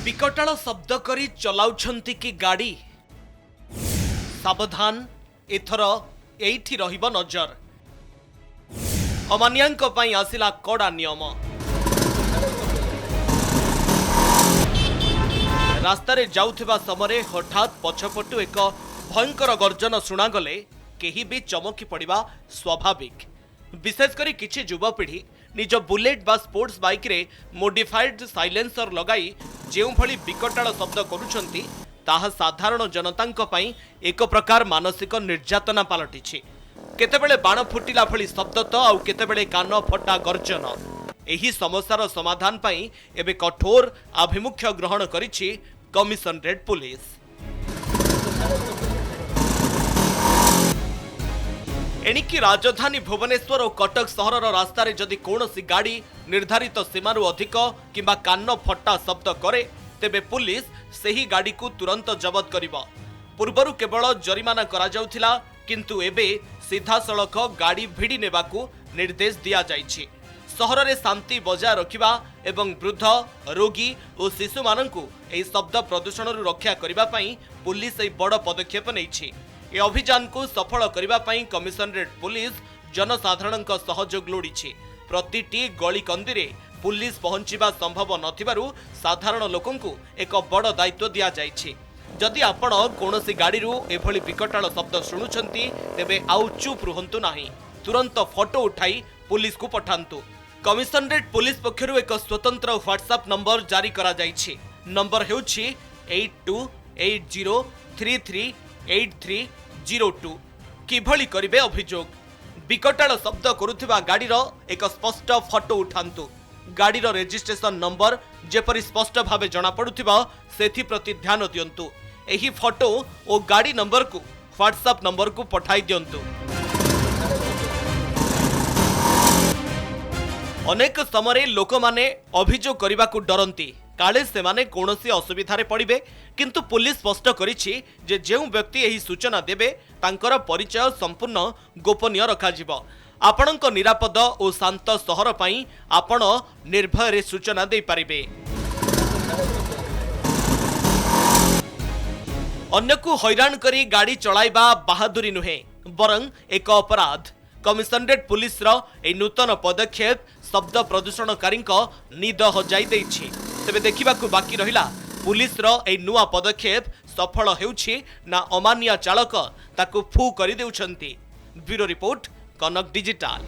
विकटाल शब्द करी चलाउछंती कि गाड़ी सावधान एथर एठी रहिब नजर। अमानियांक पई आसिला कड़ा नियम। रास्तारे जाउथिबा समरे हठात पछपटु एक भयंकर गर्जन शुणागले केही भी चमकी पड़िबा स्वाभाविक। विशेषकर किछि युवपीढ़ी निज बुलेट बा स्पोर्ट्स बाइक रे मोडिफाइड साइलेंसर लगाई जेउ भली विकटाल शब्द करुछंती ताहा साधारण जनतांक पई एक प्रकार मानसिक निर्यातना पलटिछि। केतेबेले बाण फुटिला भली शब्द तो आउ केतेबेले कान फटा गर्जन। एही समस्यार समाधान पई एबे कठोर आभिमुख्य ग्रहण करिछि कमिशनरेट पुलिस। एणिकी राजधानी भुवनेश्वर और कटक सहरर रास्तार जदि कौनसी गाड़ी निर्धारित सीमारू अधिक किंबा कान फटा शब्द करे तेबे पुलिस सेही गाड़ी को तुरंत जबत करिबो। पूर्वरु केवल जरिमाना करा जाउथिला किंतु एबे सीधा सड़क गाड़ी भिड़ी नेबाकू निर्देश दिया जाइछि। सहर रे शांति बजाय रखिबा एवं वृद्ध रोगी और शिशु माननकू एही शब्द प्रदूषणरू रक्षा करिबा पई पुलिस एही बड़ पदक्षेप नैछि। ए अभियान को सफल करिबा पई कमिशनरेट पुलिस जनसाधारण सहयोग लोड़ीछि। प्रतिटी गली कंदी पुलिस पहुंचीबा संभव नथिबारु साधारण लोकंकु एक बड़ दायित्व दिया जाइछि। जदि आपण कोनोसी गाड़ीरू एभली विकटाल शब्द शुणुछंती तेबे आउ चुप रुहंतु नाही, तुरंत फोटो उठाई पुलिस को पठांतु। कमिशनरेट पुलिस पक्षरु एक स्वतंत्र व्हाट्सएप नंबर जारी करा जाइछि। नंबर हेउछि 8280338302। किभली करिवे अभियोग? विकटाल शब्द करुथिबा गाड़ीर एक स्पष्ट फोटो उठांतु। गाड़ीर रजिस्ट्रेशन नंबर जेपरि स्पष्ट भावे जना पड़ुथिबा सेथि प्रति ध्यान दियंतु। एही फोटो और गाड़ी नंबर को व्हाट्सएप नंबर को पठाई दियंतु। अनेक समय लोक माने अभियोग करने को डरती काले से माने कौनसी असुविधारे पड़िबे, किंतु पुलिस स्पष्ट करिछि जे जेउ व्यक्ति एही सूचना देबे तांकर परिचय संपूर्ण गोपनीय रखाजिबो। आपणक निरापद और शांत सहर पई आपण निर्भय रे सूचना दे पारिबे। अन्य को हैरान करी गाड़ी चलाइबा बहादुरी नुहे बरं एक अपराध। कमिशनरेट पुलिस रो ए नूतन पदक्षेप शब्द प्रदूषणकारी निद हजाई देछि। तेबे देखिबाकू बाकी रहिला पुलिस रो ए नुआ पदक्षेप सफल हेउछि ना अमानिया चालक ताकू फू करि देउछंती। ब्यूरो रिपोर्ट, कनक डिजिटल।